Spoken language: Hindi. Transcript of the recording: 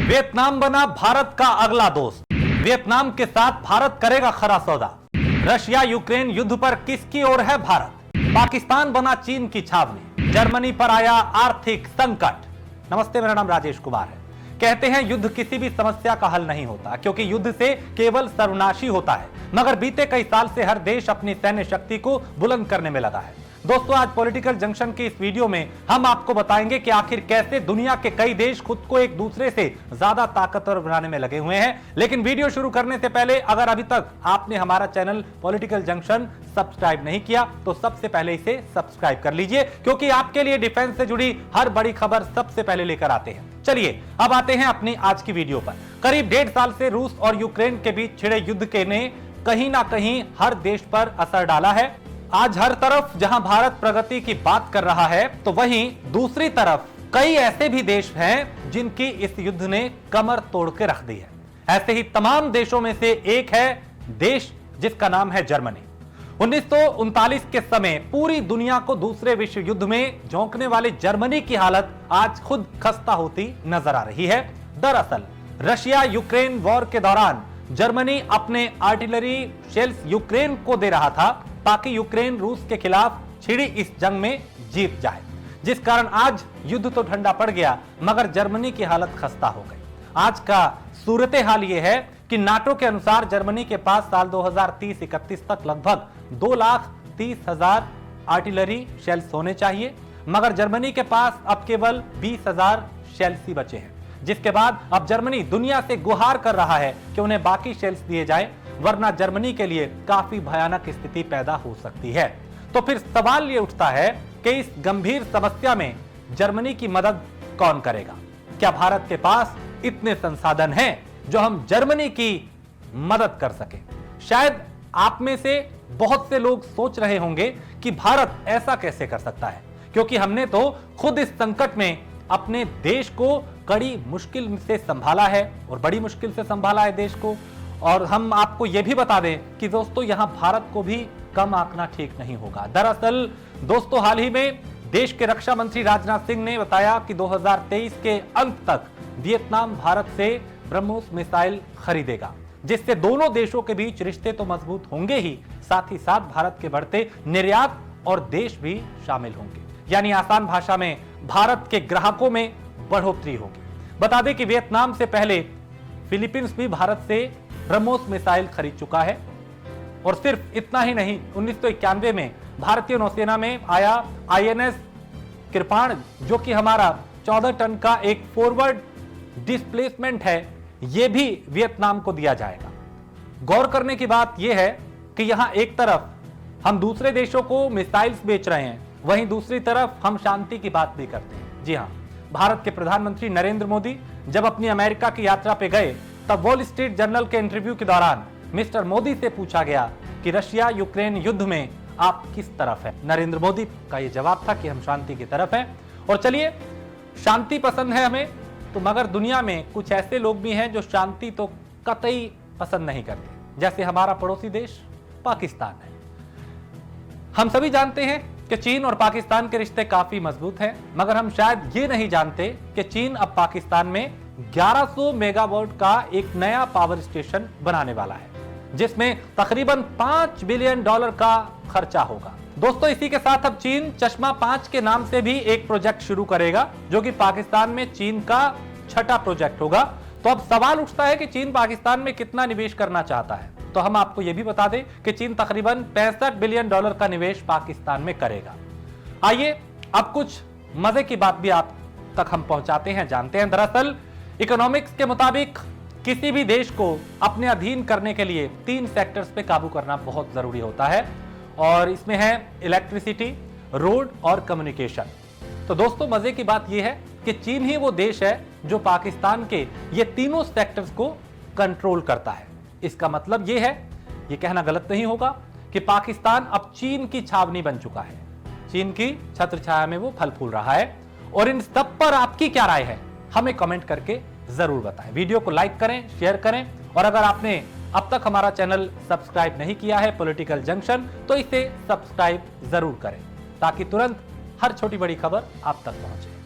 वियतनाम बना भारत का अगला दोस्त। वियतनाम के साथ भारत करेगा खरा सौदा। रशिया यूक्रेन युद्ध पर किसकी ओर है भारत? पाकिस्तान बना चीन की छावनी। जर्मनी पर आया आर्थिक संकट। नमस्ते, मेरा नाम राजेश कुमार है। कहते हैं युद्ध किसी भी समस्या का हल नहीं होता, क्योंकि युद्ध से केवल सर्वनाशी होता है। मगर बीते कई साल से हर देश अपनी सैन्य शक्ति को बुलंद करने में लगा है। दोस्तों, आज पॉलिटिकल जंक्शन की इस वीडियो में हम आपको बताएंगे कि आखिर कैसे दुनिया के कई देश खुद को एक दूसरे से ज्यादा ताकतवर बनाने में लगे हुए हैं। लेकिन वीडियो शुरू करने से पहले अगर अभी तक आपने हमारा चैनल पॉलिटिकल जंक्शन सब्सक्राइब नहीं किया तो सबसे पहले इसे सब्सक्राइब कर लीजिए, क्योंकि आपके लिए डिफेंस से जुड़ी हर बड़ी खबर सबसे पहले लेकर आते हैं। चलिए अब आते हैं अपनी आज की वीडियो पर। करीब 1.5 साल से रूस और यूक्रेन के बीच छिड़े युद्ध के ने कहीं ना कहीं हर देश पर असर डाला है। आज हर तरफ जहां भारत प्रगति की बात कर रहा है, तो वहीं दूसरी तरफ कई ऐसे भी देश हैं जिनकी इस युद्ध ने कमर तोड़ के रख दी है। ऐसे ही तमाम देशों में से एक है देश जिसका नाम है जर्मनी। 1939 के समय पूरी दुनिया को दूसरे विश्व युद्ध में झोंकने वाली जर्मनी की हालत आज खुद खस्ता होती नजर आ रही है। दरअसल रशिया यूक्रेन वॉर के दौरान जर्मनी अपने आर्टिलरी शेल्स यूक्रेन को दे रहा था ताकि यूक्रेन रूस के खिलाफ छिड़ी इस जंग में जीत जाए, जिस कारण आज युद्ध तो ठंडा पड़ गया मगर जर्मनी की हालत खस्ता हो गई। आज का सूरत हाल यह है कि नाटो के अनुसार जर्मनी के पास साल 2030-31 तक लगभग 2,30,000 आर्टिलरी शेल्स होने चाहिए, मगर जर्मनी के पास अब केवल 20,000 शेल्स ही बचे हैं। जिसके बाद अब जर्मनी दुनिया से गुहार कर रहा है कि उन्हें बाकी शेल्स दिए जाए, वरना जर्मनी के लिए काफी भयानक स्थिति पैदा हो सकती है। तो फिर सवाल ये उठता है कि इस गंभीर समस्या में जर्मनी की मदद कौन करेगा? क्या भारत के पास इतने संसाधन हैं जो हम जर्मनी की मदद कर सके? शायद आप में से बहुत से लोग सोच रहे होंगे कि भारत ऐसा कैसे कर सकता है, क्योंकि हमने तो खुद इस संकट में अपने देश को कड़ी मुश्किल से संभाला है और बड़ी मुश्किल से संभाला है देश को। और हम आपको यह भी बता दें कि दोस्तों यहां भारत को भी कम आंकना ठीक नहीं होगा। दरअसल दोस्तों, हाल ही में देश के रक्षा मंत्री राजनाथ सिंह ने बताया कि 2023 के अंत तक वियतनाम भारत से ब्रह्मोस मिसाइल खरीदेगा, जिससे दोनों देशों के बीच रिश्ते तो मजबूत होंगे ही, साथ ही साथ भारत के बढ़ते निर्यात और देश भी शामिल होंगे। यानी आसान भाषा में भारत के ग्राहकों में बढ़ोतरी होगी। बता दें कि वियतनाम से पहले फिलीपींस भी भारत से ब्रह्मोस मिसाइल खरीद चुका है। और सिर्फ इतना ही नहीं, 1991 में भारतीय नौसेना में आया INS कृपाण, जो कि हमारा 14 टन का एक फॉरवर्ड डिस्प्लेसमेंट है, यह भी वियतनाम को दिया जाएगा। गौर करने की बात यह है कि यहां एक तरफ हम दूसरे देशों को मिसाइल्स बेच रहे हैं, वहीं दूसरी तरफ हम शांति की बात भी करते हैं। जी हां, भारत के प्रधानमंत्री नरेंद्र मोदी जब अपनी अमेरिका की यात्रा पे गए, तब वॉल स्ट्रीट जर्नल के इंटरव्यू के दौरान मिस्टर मोदी से पूछा गया कि रशिया यूक्रेन युद्ध में आप किस तरफ हैं? नरेंद्र मोदी का यह जवाब था कि हम शांति की तरफ हैं। और चलिए, शांति पसंद है हमें, तो मगर दुनिया में कुछ ऐसे लोग भी हैं जो शांति तो कतई पसंद नहीं करते, जैसे हमारा पड़ोसी देश पाकिस्तान है। हम सभी जानते हैं कि चीन और पाकिस्तान के रिश्ते काफी मजबूत हैं, मगर हम शायद ये नहीं जानते कि चीन अब पाकिस्तान में 1100 मेगावाट का एक नया पावर स्टेशन बनाने वाला है, जिसमें तकरीबन $5 बिलियन का खर्चा होगा। दोस्तों, इसी के साथ अब चीन चश्मा 5 के नाम से भी एक प्रोजेक्ट शुरू करेगा, जो कि पाकिस्तान में चीन का 6ठा प्रोजेक्ट होगा। तो अब सवाल उठता है कि चीन पाकिस्तान में कितना निवेश करना चाहता है। तो हम आपको यह भी बता दें कि चीन तकरीबन $65 बिलियन का निवेश पाकिस्तान में करेगा। आइए अब कुछ मजे की बात भी आप तक हम पहुंचाते हैं, जानते हैं। दरअसल इकोनॉमिक्स के मुताबिक किसी भी देश को अपने अधीन करने के लिए 3 सेक्टर्स पे काबू करना बहुत जरूरी होता है, और इसमें है इलेक्ट्रिसिटी, रोड और कम्युनिकेशन। तो दोस्तों, मजे की बात यह है कि चीन ही वो देश है जो पाकिस्तान के ये तीनों सेक्टर्स को कंट्रोल करता है। इसका मतलब यह है, यह कहना गलत नहीं होगा कि पाकिस्तान अब चीन की छावनी बन चुका है, चीन की छत्र छाया में वो फल फूल रहा है। और इन सब पर आपकी क्या राय है, हमें कमेंट करके जरूर बताएं। वीडियो को लाइक करें, शेयर करें, और अगर आपने अब तक हमारा चैनल सब्सक्राइब नहीं किया है पॉलिटिकल जंक्शन, तो इसे सब्सक्राइब जरूर करें, ताकि तुरंत हर छोटी बड़ी खबर आप तक पहुंचे।